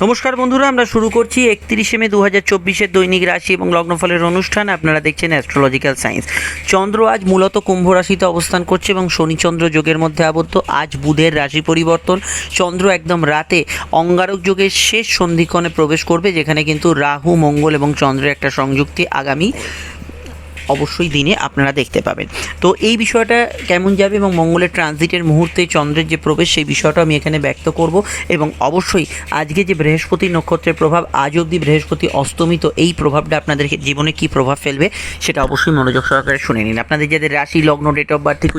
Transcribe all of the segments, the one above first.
নমস্কার বন্ধুরা, আমরা শুরু করছি 31শে মে 2024-এর দৈনিক রাশি এবং লগ্নফলের অনুষ্ঠান। আপনারা দেখছেন অ্যাস্ট্রোলজিক্যাল সায়েন্স। চন্দ্র আজ মূলত কুম্ভ রাশিতে অবস্থান করছে এবং শনি-চন্দ্র যোগের মধ্যে আবদ্ধ। আজ বুধের রাশি পরিবর্তন। চন্দ্র একদম রাতে অঙ্গারক যোগের শেষ সন্ধিক্ষণে প্রবেশ করবে, যেখানে কিন্তু রাহু, মঙ্গল এবং চন্দ্রের একটা সংযুক্তি আগামী অবশ্যই দিনে আপনারা দেখতে পাবেন। তো এই বিষয়টা কেমন যাবে এবং মঙ্গলের ট্রানজিটের মুহূর্তে চন্দ্রের যে প্রবেশ, সেই বিষয়টা আমি এখানে ব্যক্ত করব। এবং অবশ্যই আজকে যে বৃহস্পতি নক্ষত্রের প্রভাব, আজ অবধি বৃহস্পতি অস্তমিত, এই প্রভাবটা আপনাদের জীবনে কী প্রভাব ফেলবে সেটা অবশ্যই মনোযোগ সহকারে শুনে নিন। আপনাদের যাদের রাশি, লগ্ন, ডেট অফ বার্থ থেকে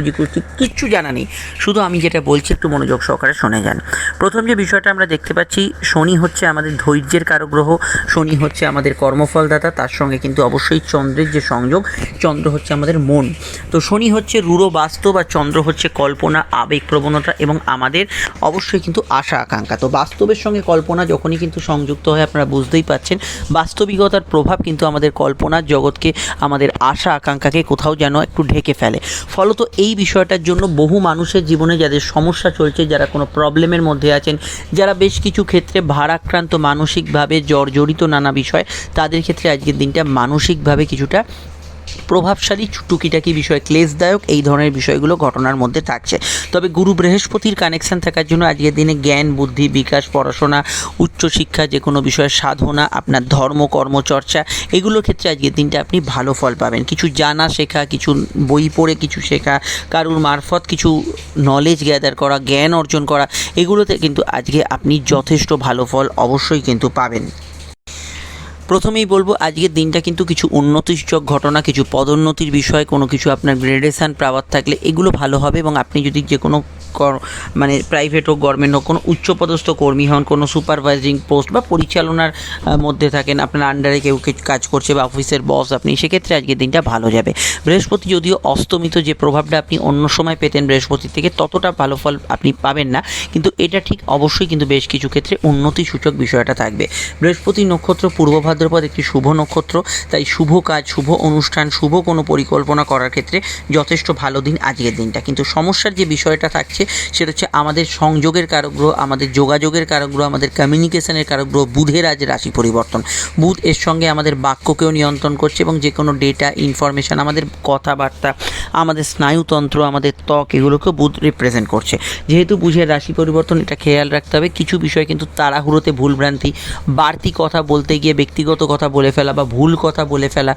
কিচ্ছু জানা নেই, শুধু আমি যেটা বলছি একটু মনোযোগ সহকারে শুনে যান। প্রথম যে বিষয়টা আমরা দেখতে পাচ্ছি, শনি হচ্ছে আমাদের ধৈর্যের কারক গ্রহ, শনি হচ্ছে আমাদের কর্মফলদাতা, তার সঙ্গে কিন্তু অবশ্যই চন্দ্রের যে সংযোগ, চন্দ্র হচ্ছে আমাদের মন। তো শনি হচ্ছে রূঢ় বাস্তব আর চন্দ্র হচ্ছে কল্পনা, আবেগ প্রবণতা এবং আমাদের অবশ্যই কিন্তু আশা আকাঙ্ক্ষা। তো বাস্তবের সঙ্গে কল্পনা যখনই কিন্তু সংযুক্ত হয়, আপনারা বুঝতেই পাচ্ছেন বাস্তবিকতার প্রভাব কিন্তু আমাদের কল্পনার জগৎকে, আমাদের আশা আকাঙ্ক্ষাকে কোথাও যেন একটু ঢেকে ফেলে। ফলত এই বিষয়টার জন্য বহু মানুষের জীবনে যাদের সমস্যা চলছে, যারা কোনো প্রবলেমের মধ্যে আছেন, যারা বেশ কিছু ক্ষেত্রে ভারাক্রান্ত, মানসিকভাবে জর্জরিত নানা বিষয়, তাদের ক্ষেত্রে আজকের দিনটা মানসিকভাবে কিছুটা প্রভাবশালী, টুকিটাকি বিষয়, ক্লেশদায়ক, এই ধরনের বিষয়গুলো ঘটনার মধ্যে থাকছে। তবে গুরু বৃহস্পতির কানেকশান থাকার জন্য আজকের দিনে জ্ঞান, বুদ্ধি, বিকাশ, পড়াশোনা, উচ্চশিক্ষা, যে কোনো বিষয়ের সাধনা, আপনার ধর্ম, কর্মচর্চা, এগুলোর ক্ষেত্রে আজকের দিনটা আপনি ভালো ফল পাবেন। কিছু জানা শেখা, কিছু বই পড়ে কিছু শেখা, কারুর মারফত কিছু নলেজ গ্যাদার করা, জ্ঞান অর্জন করা, এগুলোতে কিন্তু আজকে আপনি যথেষ্ট ভালো ফল অবশ্যই কিন্তু পাবেন। প্রথমেই বলবো, আজকের দিনটা কিন্তু কিছু উন্নতিসূচক ঘটনা, কিছু পদোন্নতির বিষয়, কোনো কিছু আপনার গ্রেডেশন পাওয়ার থাকলে এগুলো ভালো হবে। এবং আপনি যদি যে কোনো মানে প্রাইভেট হোক, গভর্নমেন্ট হোক, কোনো উচ্চপদস্থ কর্মী হন, কোনো সুপারভাইজিং পোস্ট বা পরিচালনার মধ্যে থাকেন, আপনার আন্ডারে কেউ কাজ করছে বা অফিসের বস আপনি, সেক্ষেত্রে আজকের দিনটা ভালো যাবে। বৃহস্পতি যদিও অস্তমিত, যে প্রভাবটা আপনি অন্য সময় পেতেন বৃহস্পতির থেকে, ততটা ভালো ফল আপনি পাবেন না, কিন্তু এটা ঠিক অবশ্যই কিন্তু বেশ কিছু ক্ষেত্রে উন্নতিসূচক বিষয়টা থাকবে। বৃহস্পতি নক্ষত্র পূর্ব ভাদ্রপদ একটি শুভ নক্ষত্র, তাই শুভ কাজ, শুভ অনুষ্ঠান, শুভ কোনো পরিকল্পনা করার ক্ষেত্রে যথেষ্ট ভালো দিন আজকের দিনটা। কিন্তু সমস্যার যে বিষয়টা থাকছে সেটা হচ্ছে আমাদের সংযোগের কারক গ্রহ, আমাদের যোগাযোগের কারক গ্রহ, আমাদের কমিউনিকেশনের কারক গ্রহ বুধের আজ রাশি পরিবর্তন। বুধ এর সঙ্গে আমাদের বাক্যকেও নিয়ন্ত্রণ করছে এবং যে কোনো ডেটা, ইনফরমেশান, আমাদের কথাবার্তা, আমাদের স্নায়ুতন্ত্র, আমাদের ত্বক, এগুলোকেও বুধ রিপ্রেজেন্ট করছে। যেহেতু বুধের রাশি পরিবর্তন, এটা খেয়াল রাখতে হবে। কিছু বিষয় কিন্তু তাড়াহুড়োতে, ভুলভ্রান্তি, বাড়তি কথা বলতে গিয়ে ব্যক্তিগত কথা বলে ফেলা বা ভুল কথা বলে ফেলা,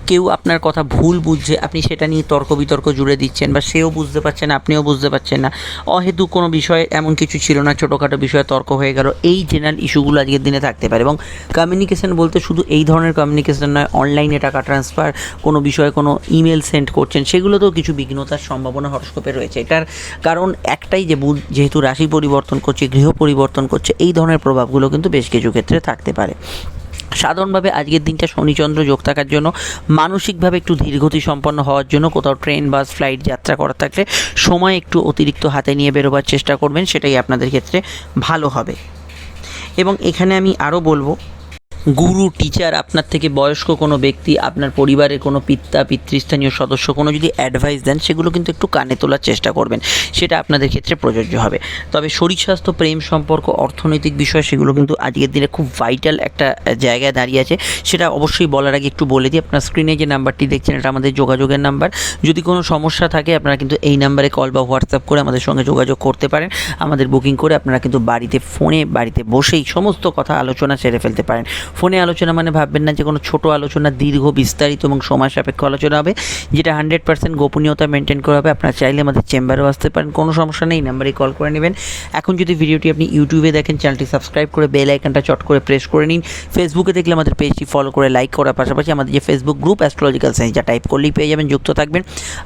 কেউ আপনার কথা ভুল বুঝছে, আপনি সেটা নিয়ে তর্ক বিতর্ক জুড়ে দিচ্ছেন, বা সেও বুঝতে পারছে না, আপনিও বুঝতে পারছেন না, অহেতু কোনো বিষয়ে এমন কিছু ছিল না, ছোটোখাটো বিষয়ে তর্ক হয়ে গেল, এই জেনারেল ইস্যুগুলো আজকের দিনে থাকতে পারে। এবং কমিউনিকেশন বলতে শুধু এই ধরনের কমিউনিকেশন নয়, অনলাইনে টাকা ট্রান্সফার, কোনো বিষয়ে কোনো ইমেল সেন্ড করছেন, সেগুলোতেও কিছু বিঘ্নতার সম্ভাবনা হরস্কোপে রয়েছে। এটার কারণ একটাই, যে বুধ যেহেতু রাশি পরিবর্তন করছে, গৃহ পরিবর্তন করছে, এই ধরনের প্রভাবগুলো কিন্তু বেশ কিছু ক্ষেত্রে থাকতে পারে। সাধারণভাবে আজকের দিনটা শনিচন্দ্র যোগ থাকার জন্য, মানসিকভাবে একটু ধীরগতি সম্পন্ন হওয়ার জন্য, কোথাও ট্রেন, বাস, ফ্লাইট যাত্রা করার থাকলে সময় একটু অতিরিক্ত হাতে নিয়ে বেরোবার চেষ্টা করবেন, সেটাই আপনাদের ক্ষেত্রে ভালো হবে। এবং এখানে আমি আরও বলবো, গুরু, টিচার, আপনার থেকে বয়স্ক কোনো ব্যক্তি, আপনার পরিবারের কোনো পিতৃস্থানীয় সদস্য কোনো যদি অ্যাডভাইস দেন, সেগুলো কিন্তু একটু কানে তোলার চেষ্টা করবেন, সেটা আপনাদের ক্ষেত্রে প্রযোজ্য হবে। তবে শরীর স্বাস্থ্য, প্রেম সম্পর্ক, অর্থনৈতিক বিষয়, সেগুলো কিন্তু আজকের দিনে খুব ভাইটাল একটা জায়গায় দাঁড়িয়ে আছে। সেটা অবশ্যই বলার আগে একটু বলে দিই, আপনার স্ক্রিনে যে নাম্বারটি দেখছেন, এটা আমাদের যোগাযোগের নাম্বার। যদি কোনো সমস্যা থাকে, আপনারা কিন্তু এই নাম্বারে কল বা হোয়াটসঅ্যাপ করে আমাদের সঙ্গে যোগাযোগ করতে পারেন। আমাদের বুকিং করে আপনারা কিন্তু বাড়িতে বসেই সমস্ত কথা আলোচনা সেরে ফেলতে পারেন। ফোনে আলোচনা মানে ভাববেন না যে কোনো ছোটো আলোচনা, দীর্ঘ, বিস্তারিত এবং সময় সাপেক্ষ আলোচনা হবে, যেটা 100% গোপনীয়তা মেনটেন করা হবে। আপনারা চাইলে আমাদের চেম্বারেও আসতে পারেন, কোনো সমস্যা নেই, নাম্বারে কল করে নেবেন। এখন যদি ভিডিওটি আপনি ইউটিউবে দেখেন, চ্যানেলটি সাবস্ক্রাইব করে বেল আইকনটা চট করে প্রেস করে নিন। ফেসবুকে দেখলে আমাদের পেজটি ফলো করে লাইক করার পাশাপাশি আমাদের যে ফেসবুক গ্রুপ অ্যাস্ট্রোলজিক্যাল সায়েন্স, যা টাইপ করলেই পেয়ে যাবেন, যুক্ত থাকবেন।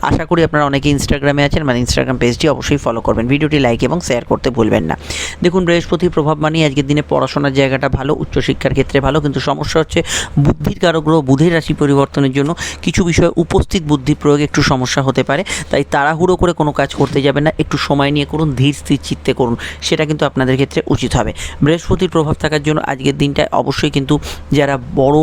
আশা করি আপনারা অনেকে ইনস্টাগ্রামে আছেন, মানে ইনস্টাগ্রাম পেজটি অবশ্যই ফলো করবেন। ভিডিওটি লাইক এবং শেয়ার করতে ভুলবেন না। দেখুন, বৃহস্পতির প্রভাব মানেই আজকের দিনে পড়াশোনার জায়গাটা ভালো, উচ্চশিক্ষার ক্ষেত্রে ভালো, কিন্তু সমস্যা হচ্ছে বুদ্ধির কারক গ্রহ বুধের রাশি পরিবর্তনের জন্য কিছু বিষয়ে উপস্থিত বুদ্ধি প্রয়োগে একটু সমস্যা হতে পারে। তাই তাড়াহুড়ো করে কোনো কাজ করতে যাবেন না, একটু সময় নিয়ে করুন, ধীর স্থির চিত্তে করুন, সেটা কিন্তু আপনাদের ক্ষেত্রে উচিত হবে। বৃহস্পতির প্রভাব থাকার জন্য আজকের দিনটায় অবশ্যই কিন্তু যারা বড়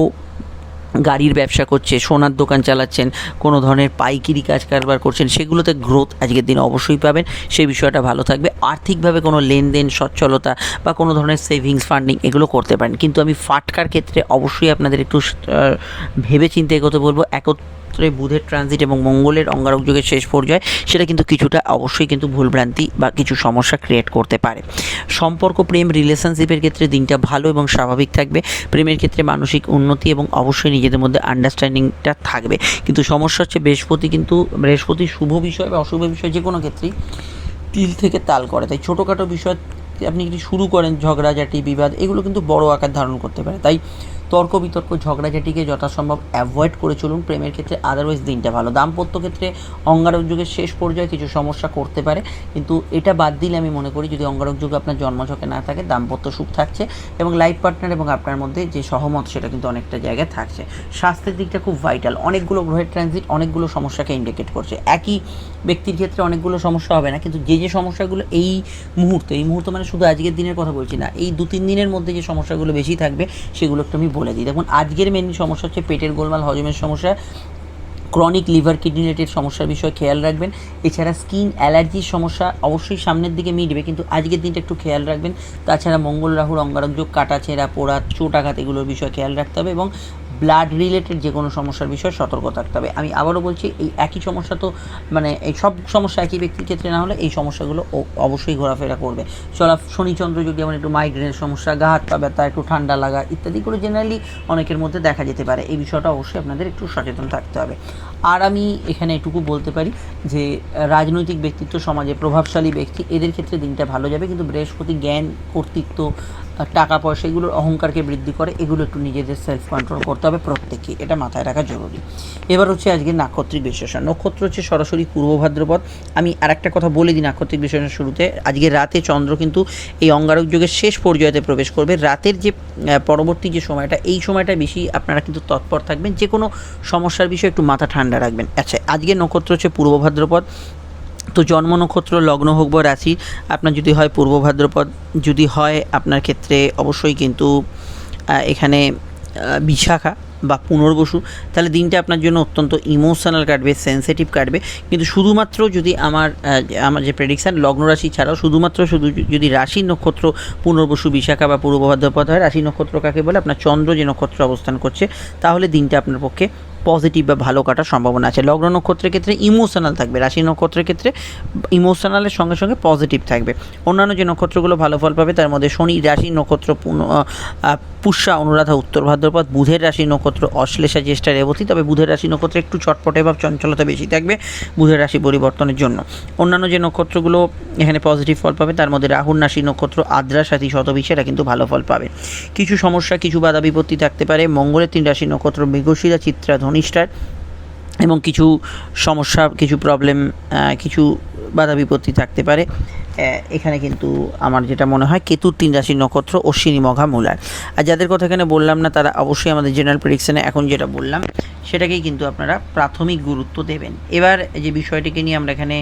গাড়ির ব্যবসা করছে, সোনার দোকান চালাচ্ছেন, কোনো ধরনের পাইকারি কাজ কারবার করছেন, সেগুলোতে গ্রোথ আজকের দিনে অবশ্যই পাবেন, সেই বিষয়টা ভালো থাকবে। আর্থিকভাবে কোনো লেনদেন, সচ্ছলতা বা কোনো ধরনের সেভিংস ফান্ডিং এগুলো করতে পারেন, কিন্তু আমি ফাটকার ক্ষেত্রে অবশ্যই আপনাদের একটু ভেবে চিন্তে এগোতে বলবো। বুধের ট্রানজিট এবং মঙ্গলের অঙ্গারক যুগের শেষ পর্যায়ে সেটা কিন্তু কিছুটা অবশ্যই কিন্তু ভুলভ্রান্তি বা কিছু সমস্যা ক্রিয়েট করতে পারে। সম্পর্ক, প্রেম, রিলেশনশিপের ক্ষেত্রে দিনটা ভালো এবং স্বাভাবিক থাকবে। প্রেমের ক্ষেত্রে মানসিক উন্নতি এবং অবশ্যই নিজেদের মধ্যে আন্ডারস্ট্যান্ডিংটা থাকবে। কিন্তু সমস্যা হচ্ছে বৃহস্পতি শুভ বিষয় বা অশুভ বিষয় যে কোনো ক্ষেত্রেই তিল থেকে তাল করে, তাই ছোটোখাটো বিষয় আপনি যদি শুরু করেন, ঝগড়াঝাটি, বিবাদ, এগুলো কিন্তু বড় আকার ধারণ করতে পারে। তাই তর্ক বিতর্ক, ঝগড়াঝাটিকে যথাসম্ভব অ্যাভয়েড করে চলুন প্রেমের ক্ষেত্রে। আদারওয়াইজ দিনটা ভালো। দাম্পত্য ক্ষেত্রে অঙ্গারক যুগের শেষ পর্যায়ে কিছু সমস্যা করতে পারে, কিন্তু এটা বাদ দিলে আমি মনে করি যদি অঙ্গারক যুগ আপনার জন্মছকে না থাকে, দাম্পত্য সুখ থাকছে এবং লাইফ পার্টনার এবং আপনার মধ্যে যে সহমত সেটা কিন্তু অনেকটা জায়গায় থাকছে। স্বাস্থ্যের দিকটা খুব ভাইটাল। অনেকগুলো গ্রহের ট্রানজিট অনেকগুলো সমস্যাকে ইন্ডিকেট করছে। একই ব্যক্তির ক্ষেত্রে অনেকগুলো সমস্যা হবে না, কিন্তু যে সমস্যাগুলো এই মুহূর্তে মানে শুধু আজকের দিনের কথা বলছি না, এই 2-3 দিনের মধ্যে যে সমস্যাগুলো বেশি থাকবে সেগুলো একটু আমি বলে দিই। দেখুন, আজকের মেন সমস্যা হচ্ছে পেটের গোলমাল, হজমের সমস্যা, ক্রনিক লিভার কিডনি রিলেটেড সমস্যার বিষয়ে খেয়াল রাখবেন। এছাড়া স্কিন অ্যালার্জির সমস্যা অবশ্যই সামনের দিকে মিটবে, কিন্তু আজকের দিনটা একটু খেয়াল রাখবেন। তাছাড়া মঙ্গল রাহুর অঙ্গারক যোগ, কাটা ছেঁড়া, পোড়া, চোট আঘাত এগুলোর বিষয়ে খেয়াল রাখতে হবে এবং ব্লাড রিলেটেড যে কোনো সমস্যার বিষয়ে সতর্ক থাকতে হবে। আমি আবারও বলছি, এই একই সমস্যা তো এই সব সমস্যা একই ব্যক্তির ক্ষেত্রে না হলে এই সমস্যাগুলো অবশ্যই ঘোরাফেরা করবে। শনিচন্দ্র যদি যেমন একটু মাইগ্রেনের সমস্যা, গা হাত পা ব্যথা, একটু ঠান্ডা লাগা ইত্যাদিগুলো জেনারেলি অনেকের মধ্যে দেখা যেতে পারে। এই বিষয়টা অবশ্যই আপনাদের একটু সচেতন থাকতে হবে। আর আমি এখানে এটুকু বলতে পারি যে রাজনৈতিক ব্যক্তিত্ব, সমাজে প্রভাবশালী ব্যক্তি, এদের ক্ষেত্রে দিনটা ভালো যাবে, কিন্তু বৃহস্পতি জ্ঞান, কর্তৃত্ব, টাকা পয়সা এগুলোর অহংকারকে বৃদ্ধি করে, এগুলো একটু নিজেদের সেলফ কন্ট্রোল করতে হবে প্রত্যেককে, এটা মাথায় রাখা জরুরি। এবার হচ্ছে আজকে নাক্ষত্রিক বিশ্লেষণ। নক্ষত্র হচ্ছে সরাসরি পূর্ব ভাদ্রপদ। আমি আরেকটা কথা বলে দিই নাক্ষত্রিক বিশ্লেষণের শুরুতে, আজকে রাতে চন্দ্র কিন্তু এই অঙ্গারক যুগের শেষ পর্যায়েতে প্রবেশ করবে। রাতের যে পরবর্তী যে সময়টা, এই সময়টা বেশি আপনারা কিন্তু তৎপর থাকবেন, যে কোনো সমস্যার বিষয়ে একটু মাথা ঠান্ডা রাখবেন। আচ্ছা, আজকের নক্ষত্র হচ্ছে পূর্ব ভাদ্রপদ। তো জন্ম নক্ষত্র, লগ্ন হোক বা রাশি আপনার যদি হয় পূর্ব ভাদ্রপদ, যদি হয় আপনার ক্ষেত্রে অবশ্যই কিন্তু এখানে বিশাখা বা পুনর্বসু, তাহলে দিনটা আপনার জন্য অত্যন্ত ইমোশনাল কাটবে, সেন্সিটিভ কাটবে। কিন্তু শুধুমাত্র যদি আমার যে প্রেডিকশান লগ্ন রাশি ছাড়াও শুধু যদি রাশির নক্ষত্র পুনর্বসু, বিশাখা বা পূর্ব ভাদ্রপদ হয়, রাশি নক্ষত্র কাকে বলে, আপনার চন্দ্র যে নক্ষত্র অবস্থান করছে, তাহলে দিনটা আপনার পক্ষে পজিটিভ বা ভালো কাটার সম্ভাবনা আছে। লগ্ন নক্ষত্রের ক্ষেত্রে ইমোশনাল থাকবে, রাশি নক্ষত্রের ক্ষেত্রে ইমোশনালের সঙ্গে সঙ্গে পজিটিভ থাকবে। অন্যান্য যে নক্ষত্রগুলো ভালো ফল পাবে তার মধ্যে শনি রাশি নক্ষত্র পুষ্যা, অনুরাধা, উত্তর ভাদ্রপদ। বুধের রাশি নক্ষত্র অশ্লেষা, জ্যেষ্ঠা, রেবতী। তবে বুধের রাশি নক্ষত্রে একটু চটপটে বা চঞ্চলতা বেশি থাকবে বুধের রাশি পরিবর্তনের জন্য। অন্যান্য যে নক্ষত্রগুলো এখানে পজিটিভ ফল পাবে তার মধ্যে রাহুর রাশি নক্ষত্র আদ্রা, সাথী, শতভিষা, এরা কিন্তু ভালো ফল পাবে। কিছু সমস্যা, কিছু বাধা বিপত্তি থাকতে পারে মঙ্গলের 3 রাশি নক্ষত্র মৃগশিরা, চিত্রা, ধনিষ্ঠার, এবং কিছু সমস্যা, কিছু প্রবলেম, কিছু বাধা বিপত্তি থাকতে পারে এখানে। কিন্তু আমার যেটা মনে হয় কেতুর 3 রাশির নক্ষত্র অশ্বিনী, মঘা, মূলার। আর যাদের কথা এখানে বললাম না তারা অবশ্যই আমাদের জেনারেল প্রেডিকশানে এখন যেটা বললাম সেটাকেই কিন্তু আপনারা প্রাথমিক গুরুত্ব দেবেন। এবার যে বিষয়টিকে নিয়ে আমরা এখানে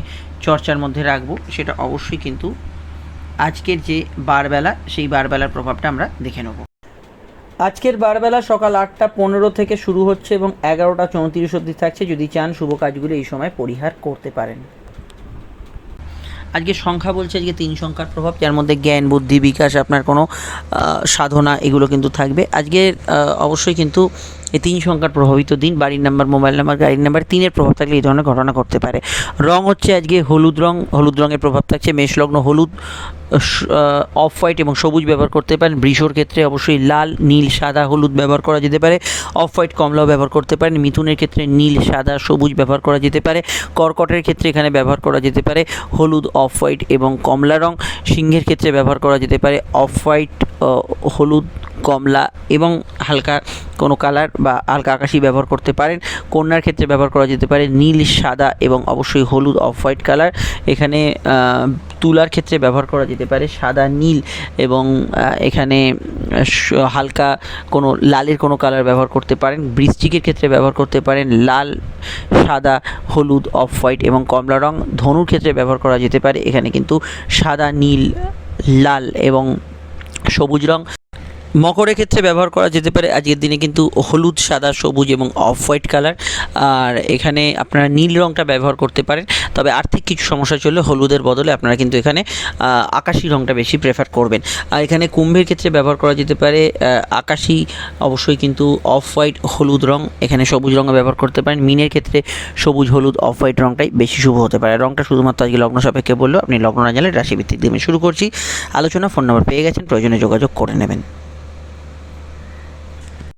চর্চার মধ্যে রাখবো সেটা অবশ্যই কিন্তু আজকের যে বারবেলা, সেই বারবেলার প্রভাবটা আমরা দেখে নেব। আজকের বারবেলা সকাল 8টা 15 থেকে শুরু হচ্ছে এবং 11টা 34 অবধি থাকছে। যদি চান শুভ কাজগুলো এই সময় পরিহার করতে পারেন। আজকে সংখ্যা বলছে আজকে 3 সংখ্যার প্রভাব, যার মধ্যে জ্ঞান, বুদ্ধি, বিকাশ, আপনার কোনো সাধনা এগুলো কিন্তু থাকবে। আজকে অবশ্যই কিন্তু এই 3 সংখ্যার প্রভাবিত দিন। বাড়ির নাম্বার, মোবাইল নাম্বার, গাড়ির নাম্বার 3-এর প্রভাব থাকলে এই ধরনের ঘটনা ঘটতে পারে। রং হচ্ছে আজকে হলুদ রং, হলুদ রঙের প্রভাব থাকছে। মেষলগ্ন হলুদ, অফ হোয়াইট এবং সবুজ ব্যবহার করতে পারেন। বৃষর ক্ষেত্রে অবশ্যই লাল, নীল, সাদা, হলুদ ব্যবহার করা যেতে পারে। অফ হোয়াইট, কমলাও ব্যবহার করতে পারেন। মিথুনের ক্ষেত্রে নীল, সাদা, সবুজ ব্যবহার করা যেতে পারে। কর্কটের ক্ষেত্রে এখানে ব্যবহার করা যেতে পারে হলুদ, অফ হোয়াইট এবং কমলা রং। সিংহের ক্ষেত্রে ব্যবহার করা যেতে পারে অফ হোয়াইট, হলুদ, কমলা এবং হালকা কোনো কালার বা হালকা আকাশি ব্যবহার করতে পারেন। কন্যার ক্ষেত্রে ব্যবহার করা যেতে পারে নীল, সাদা এবং অবশ্যই হলুদ, অফ হোয়াইট কালার। এখানে তুলার ক্ষেত্রে ব্যবহার করা যেতে পারে সাদা, নীল এবং এখানে হালকা কোনো লালের কোনো কালার ব্যবহার করতে পারেন। বৃশ্চিকের ক্ষেত্রে ব্যবহার করতে পারেন লাল, সাদা, হলুদ, অফ হোয়াইট এবং কমলা রং। ধনুর ক্ষেত্রে ব্যবহার করা যেতে পারে এখানে কিন্তু সাদা, নীল, লাল এবং সবুজ রং। মকরের ক্ষেত্রে ব্যবহার করা যেতে পারে আজকের দিনে কিন্তু হলুদ, সাদা, সবুজ এবং অফ হোয়াইট কালার। আর এখানে আপনারা নীল রঙটা ব্যবহার করতে পারেন। তবে আর্থিক কিছু সমস্যা চললে হলুদের বদলে আপনারা কিন্তু এখানে আকাশি রঙটা বেশি প্রেফার করবেন। আর এখানে কুম্ভের ক্ষেত্রে ব্যবহার করা যেতে পারে আকাশি, অবশ্যই কিন্তু অফ হোয়াইট, হলুদ রঙ, এখানে সবুজ রঙও ব্যবহার করতে পারেন। মিনের ক্ষেত্রে সবুজ, হলুদ, অফ হোয়াইট রঙটাই বেশি শুভ হতে পারে। রঙটা শুধুমাত্র আজকে লগ্ন সাপেক্ষে বললেও আপনি লগ্ন না জানলে রাশিভিত্তিক দিয়ে আমি শুরু করছি আলোচনা। ফোন নাম্বার পেয়ে গেছেন, প্রয়োজনে যোগাযোগ করে নেবেন।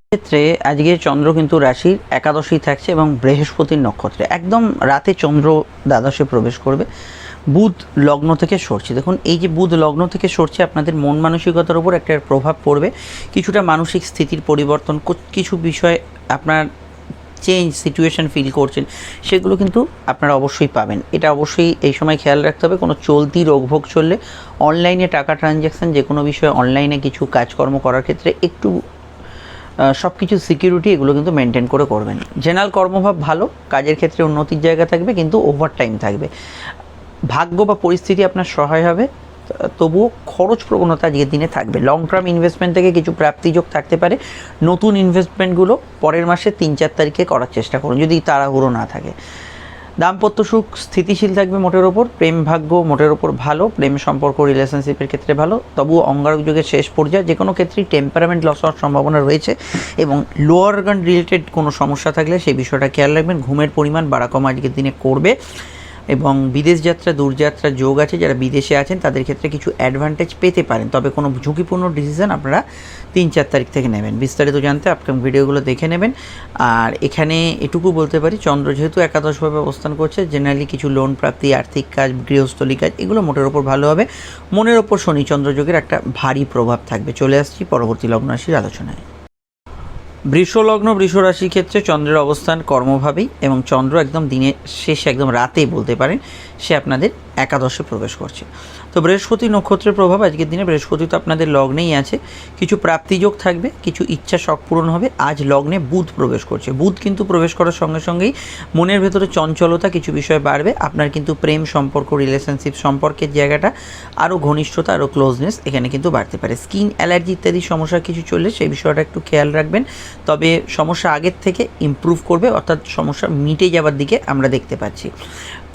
ক্ষেত্রে আজকে চন্দ্র কিন্তু রাশির একাদশী থাকছে এবং বৃহস্পতির নক্ষত্রে একদম রাতে চন্দ্র দ্বাদশে প্রবেশ করবে। বুধ লগ্ন থেকে সরছে। দেখুন, এই যে বুধ লগ্ন থেকে সরছে আপনাদের মন মানসিকতার উপর একটা প্রভাব পড়বে। কিছুটা মানসিক স্থিতির পরিবর্তন, কিছু বিষয় আপনার চেঞ্জ সিচুয়েশন ফিল করছেন, সেগুলো কিন্তু আপনারা অবশ্যই পাবেন। এটা অবশ্যই এই সময় খেয়াল রাখতে হবে। কোনো চলতি রোগভোগ চললে, অনলাইনে টাকা ট্রানজ্যাকশান, যে কোনো বিষয়ে অনলাইনে কিছু কাজকর্ম করার ক্ষেত্রে একটু সব কিছু সিকিউরিটি এগুলো কিন্তু মেনটেন করে করবেন। জেনারেল কর্মভাব ভালো, কাজের ক্ষেত্রে উন্নতির জায়গা থাকবে, কিন্তু ওভার টাইম থাকবে। ভাগ্য বা পরিস্থিতি আপনার সহায় হবে, তবুও খরচ প্রবণতা আজকের দিনে থাকবে। লং টার্ম ইনভেস্টমেন্ট থেকে কিছু প্রাপ্তিযোগ থাকতে পারে। নতুন ইনভেস্টমেন্টগুলো পরের মাসে 3-4 তারিখে করার চেষ্টা করুন, যদি তাড়াহুড়ো না থাকে। দাম্পত্য সুখ স্থিতিশীল থাকবে মোটের ওপর। প্রেম ভাগ্য মোটের ওপর ভালো, প্রেম সম্পর্ক রিলেশনশিপের ক্ষেত্রে ভালো। তবুও অঙ্গারক যুগের শেষ পর্যায়ে যে কোনো ক্ষেত্রেই টেম্পারামেন্ট লস হওয়ার সম্ভাবনা রয়েছে এবং লোয়ার অর্গান রিলেটেড কোনো সমস্যা থাকলে সেই বিষয়টা খেয়াল রাখবেন। ঘুমের পরিমাণ বাড়া কম আজকের দিনে করবে এবং বিদেশ যাত্রা, দূরযাত্রা যোগ আছে। যারা বিদেশে আছেন তাদের ক্ষেত্রে কিছু অ্যাডভান্টেজ পেতে পারেন, তবে কোনো ঝুঁকিপূর্ণ ডিসিশন আপনারা 3-4 তারিখ থেকে নেবেন। বিস্তারিত জানতে আপকামিং ভিডিওগুলো দেখে নেবেন। আর এখানে এটুকু বলতে পারি, চন্দ্র যেহেতু একাদশভাবে অবস্থান করছে, জেনারেলি কিছু লোন প্রাপ্তি, আর্থিক কাজ, গৃহস্থলী কাজ, এগুলো মোটের ওপর ভালো হবে। মনের ওপর শনি চন্দ্র যোগের একটা ভারী প্রভাব থাকবে। চলে আসছি পরবর্তী লগ্ন রাশির আলোচনায়। বৃষ লগ্ন, বৃষ রাশির ক্ষেত্রে চন্দ্রের অবস্থান কর্মভাবেই এবং চন্দ্র একদম দিনের শেষে, একদম রাতেই বলতে পারেন, সে আপনাদের একাদশে প্রবেশ করছে। তো বৃহস্পতি নক্ষত্রের প্রভাব আজকের দিনে, বৃহস্পতি তো আপনাদের লগ্নেই আছে। কিছু প্রাপ্তিযোগ থাকবে, কিছু ইচ্ছা শখ পূরণ হবে। আজ লগ্নে বুধ প্রবেশ করছে। বুধ কিন্তু প্রবেশ করার সঙ্গে সঙ্গেই মনের ভেতরে চঞ্চলতা, কিছু বিষয় বাড়বে। আপনার কিন্তু প্রেম সম্পর্ক, রিলেশনশিপ সম্পর্কের জায়গাটা আরও ঘনিষ্ঠতা, আরও ক্লোজনেস এখানে কিন্তু বাড়তে পারে। স্কিন অ্যালার্জি ইত্যাদি সমস্যা কিছু চললে সেই বিষয়টা একটু খেয়াল রাখবেন। তবে সমস্যা আগের থেকে ইমপ্রুভ করবে, অর্থাৎ সমস্যা মিটে যাওয়ার দিকে আমরা দেখতে পাচ্ছি।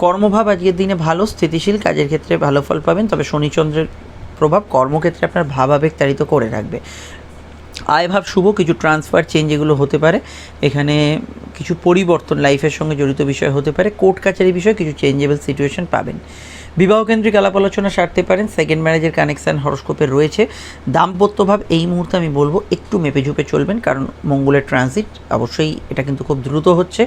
কর্মভাব আজকের দিনে ভালো, স্থিতিশীল, কাজের ক্ষেত্রে ভালো ফল পাবেন। তবে শনিচন্দ্রের প্রভাব কর্মক্ষেত্রে আপনার ভাবাবেগ তাড়িত করে রাখবে। আয়ভাব শুভ, কিছু ট্রান্সফার চেঞ্জ এগুলো হতে পারে। এখানে কিছু পরিবর্তন লাইফের সঙ্গে জড়িত বিষয় হতে পারে। কোর্ট কাছারি বিষয়ে কিছু চেঞ্জেবল সিচুয়েশন পাবেন। বিবাহকেন্দ্রিক আলাপ আলোচনা সারতে পারেন। সেকেন্ড ম্যারেজের কানেকশান হরস্কোপে রয়েছে। দাম্পত্যভাব এই মুহূর্তে আমি বলবো একটু মেপে ঝুপে চলবেন, কারণ মঙ্গলের ট্রানজিট অবশ্যই এটা কিন্তু খুব দ্রুত হচ্ছে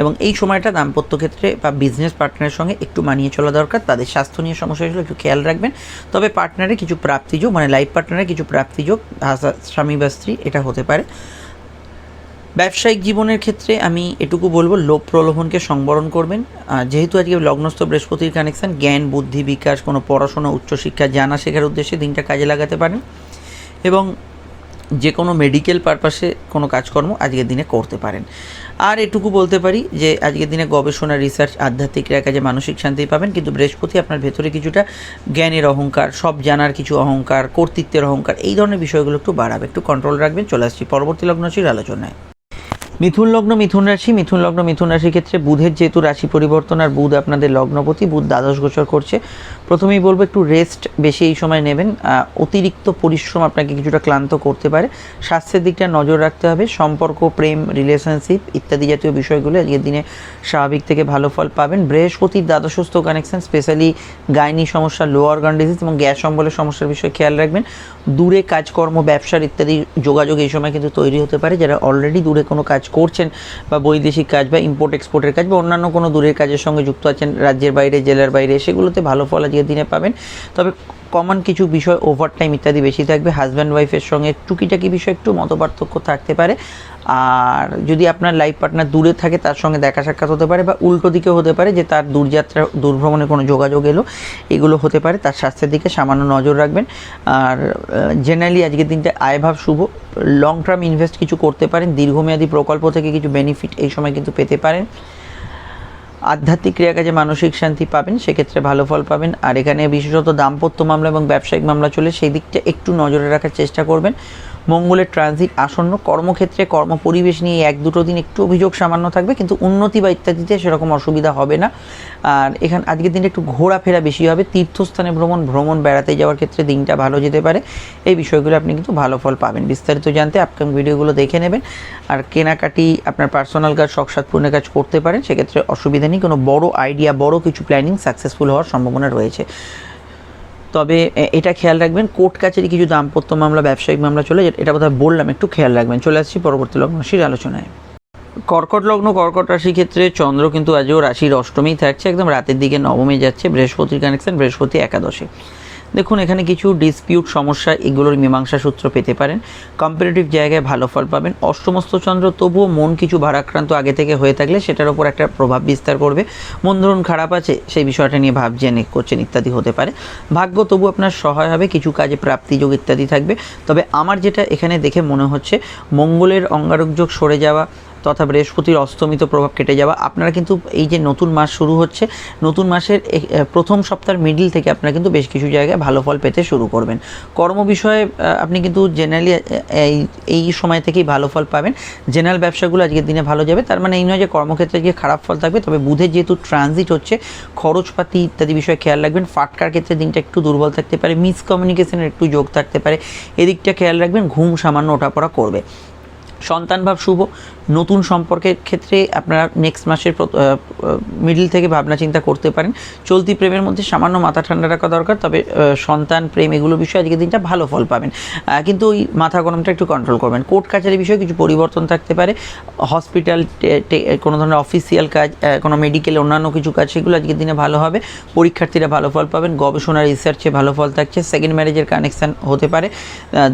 এবং এই সময়টা দাম্পত্য ক্ষেত্রে বা বিজনেস পার্টনারের সঙ্গে একটু মানিয়ে চলা দরকার। তাদের স্বাস্থ্য নিয়ে সমস্যা হলে একটু খেয়াল রাখবেন। তবে পার্টনারের কিছু প্রাপ্তিযোগ, মানে লাইফ পার্টনারের কিছু প্রাপ্তিযোগ, স্বামী বা স্ত্রী, এটা হতে পারে। ব্যবসায়িক জীবনের ক্ষেত্রে আমি এটুকু বলবো, লোভ প্রলোভনকে সংবরণ করবেন। যেহেতু আজকে লগ্নস্থ বৃহস্পতির কানেকশান, জ্ঞান বুদ্ধি বিকাশ, কোনো পড়াশোনা, উচ্চশিক্ষা, জানা শেখার উদ্দেশ্যে দিনটা কাজে লাগাতে পারেন এবং যে কোনো মেডিকেল পারপাসে কোনো কাজকর্ম আজকের দিনে করতে পারেন। আর এটুকু বলতে পারি যে আজকের দিনে গবেষণা, রিসার্চ, আধ্যাত্মিক ক্রিয়া কাজে মানসিক শান্তি পাবেন। কিন্তু বৃহস্পতি আপনার ভেতরে কিছুটা জ্ঞানের অহংকার, সব জানার কিছু অহংকার, কর্তৃত্বের অহংকার, এই ধরনের বিষয়গুলো একটু বাড়াবে, একটু কন্ট্রোল রাখবেন। চলে আসছি পরবর্তী লগ্ন রাশির আলোচনায়। মিথুন লগ্ন, মিথুন রাশি। মিথুন লগ্ন, মিথুন রাশির ক্ষেত্রে বুধের যেহেতু রাশি পরিবর্তন আর বুধ আপনাদের লগ্নপতি, বুধ দ্বাদশ গোচর করছে। প্রথমেই বলবো একটু রেস্ট বেশি এই সময় নেবেন। অতিরিক্ত পরিশ্রম আপনাকে কিছুটা ক্লান্ত করতে পারে। স্বাস্থ্যের দিকটা নজর রাখতে হবে। সম্পর্ক, প্রেম, রিলেশনশিপ ইত্যাদি জাতীয় বিষয়গুলো আজকের দিনে স্বাভাবিক থেকে ভালো ফল পাবেন। বৃহস্পতির দ্বাদশস্থ কানেকশন, স্পেশালি গাইনি সমস্যা, লোয়ার অর্গান ডিজিজ এবং গ্যাস অম্বলের সমস্যার বিষয়ে খেয়াল রাখবেন। দূরে কাজকর্ম, ব্যবসার ইত্যাদি যোগাযোগ এই সময় কিন্তু তৈরি হতে পারে। যারা অলরেডি দূরে কোনো কাজ করছেন বা বৈদেশিক কাজ বা ইম্পোর্ট এক্সপোর্টের কাজ বা অন্যান্য কোনো দূরের কাজের সঙ্গে যুক্ত আছেন, রাজ্যের বাইরে, জেলার বাইরে, সেগুলোতে ভালো ফল আজকের দিনে পাবেন। তবে কমন কিছু বিষয়, ওভার টাইম ইত্যাদি বেশি থাকবে। হাজব্যান্ড ওয়াইফের সঙ্গে টুকিটাকি বিষয় একটু মতপার্থক্য থাকতে পারে। আর যদি আপনার লাইফ পার্টনার দূরে থাকে, তার সঙ্গে দেখা সাক্ষাৎ হতে পারে, বা উল্টো দিকেও হতে পারে যে তার দূরযাত্রা, দূরভ্রমণে কোনো যোগাযোগ এলো, এগুলো হতে পারে। তার স্বাস্থ্যের দিকে সামান্য নজর রাখবেন। আর জেনারেলি আজকের দিনটা আয়ভাব শুভ। লং টার্ম ইনভেস্ট কিছু করতে পারেন। দীর্ঘমেয়াদী প্রকল্প থেকে কিছু বেনিফিট এই সময় কিন্তু পেতে পারেন। আধ্যাত্মিক ক্রিয়াকাজে মানসিক শান্তি পাবেন, সেক্ষেত্রে ভালো ফল পাবেন। আর এখানে বিশেষত দাম্পত্য মামলা এবং ব্যবসায়িক মামলা চলে, সেই দিকটা একটু নজরে রাখার চেষ্টা করবেন। মঙ্গলের ট্রানজিট আসন্ন। কর্মক্ষেত্রে কর্ম পরিবেশ নিয়ে 1-2 দিন একটু অভিযোগ সামান্য থাকবে, কিন্তু উন্নতি বা ইত্যাদিতে সেরকম অসুবিধা হবে না। আর এখানে আজকের দিনটা একটু ঘোরাফেরা বেশি হবে, তীর্থস্থানে ভ্রমণ বেড়াতে যাওয়ার ক্ষেত্রে দিনটা ভালো যেতে পারে। এই বিষয়গুলো আপনি কিন্তু ভালো ফল পাবেন। বিস্তারিত জানতে আপকামিং ভিডিওগুলো দেখে নেবেন। আর কেনাকাটি, আপনার পার্সোনাল কাজ, শখ সাধ পূরণের কাজ করতে পারেন, সেক্ষেত্রে অসুবিধা নেই। কোনো বড় আইডিয়া, বড় কিছু প্ল্যানিং সাকসেসফুল হওয়ার সম্ভাবনা রয়েছে। তবে এটা খেয়াল রাখবেন, কোর্ট কাছারি কিছু দাম্পত্য মামলা, ব্যবসায়িক মামলা চলে, এটা বোধহয় বললাম, একটু খেয়াল রাখবেন। চলে আসছি পরবর্তী লগ্ন রাশির আলোচনায়। কর্কট লগ্ন, কর্কট রাশির ক্ষেত্রে চন্দ্র কিন্তু আজও রাশির অষ্টমেই থাকছে, একদম রাতের দিকে নবমে যাচ্ছে। বৃহস্পতির কানেকশন, বৃহস্পতি একাদশে। দেখুন এখানে কিছু ডিসপিউট, সমস্যা, এগুলোর মীমাংসা সূত্র পেতে পারেন। কম্পিটিটিভ জায়গায় ভালো ফল পাবেন। অষ্টমস্থ চন্দ্র, তবুও মন কিছু ভারাক্রান্ত আগে থেকে হয়ে থাকলে সেটার ওপর একটা প্রভাব বিস্তার করবে। মন ধরুন খারাপ আছে, সেই বিষয়টা নিয়ে ভাবছেন, করছেন ইত্যাদি হতে পারে। ভাগ্য তবু আপনার সহায় হবে, কিছু কাজে প্রাপ্তিযোগ ইত্যাদি থাকবে। তবে আমার যেটা এখানে দেখে মনে হচ্ছে, মঙ্গলের অঙ্গারক যোগ সরে যাওয়া তথা বৃহস্পতির অস্তমিত প্রভাব কেটে যাওয়া, আপনারা কিন্তু এই যে নতুন মাস শুরু হচ্ছে, নতুন মাসের প্রথম সপ্তাহের মিডিল থেকে আপনারা কিন্তু বেশ কিছু জায়গায় ভালো ফল পেতে শুরু করবেন। কর্ম বিষয়ে আপনি কিন্তু জেনারেলি এই সময় থেকেই ভালো ফল পাবেন। জেনারেল ব্যবসাগুলো আজকের দিনে ভালো যাবে। তার মানে এই নয় যে কর্মক্ষেত্রে গিয়ে খারাপ ফল থাকবে। তবে বুধের যেহেতু ট্রানজিট হচ্ছে, খরচপাতি ইত্যাদি বিষয়ে খেয়াল রাখবেন। ফাটকার ক্ষেত্রে দিনটা একটু দুর্বল থাকতে পারে, মিসকমিউনিকেশনের একটু যোগ থাকতে পারে, এদিকটা খেয়াল রাখবেন। ঘুম সামান্য ওঠাপড়া করবে। সন্তান ভাব শুভ। নতুন সম্পর্কের ক্ষেত্রে আপনারা নেক্সট মাসের মিডল থেকে ভাবনা চিন্তা করতে পারেন। চলতি প্রেমের মধ্যে সামান্য মাথা ঠান্ডা রাখা দরকার। তবে সন্তান, প্রেম, এগুলো বিষয়ে আজকের দিনটা ভালো ফল পাবেন, কিন্তু ওই মাথা গরমটা একটু কন্ট্রোল করবেন। কোর্ট কাছারি বিষয়ে কিছু পরিবর্তন থাকতে পারে। হসপিটাল, কোনো ধরনের অফিসিয়াল কাজ, কোনো মেডিকেল, অন্যান্য কিছু কাজ, সেগুলো আজকের দিনে ভালো হবে। পরীক্ষার্থীরা ভালো ফল পাবেন। গবেষণা, রিসার্চে ভালো ফল থাকছে। সেকেন্ড ম্যারেজের কানেকশান হতে পারে।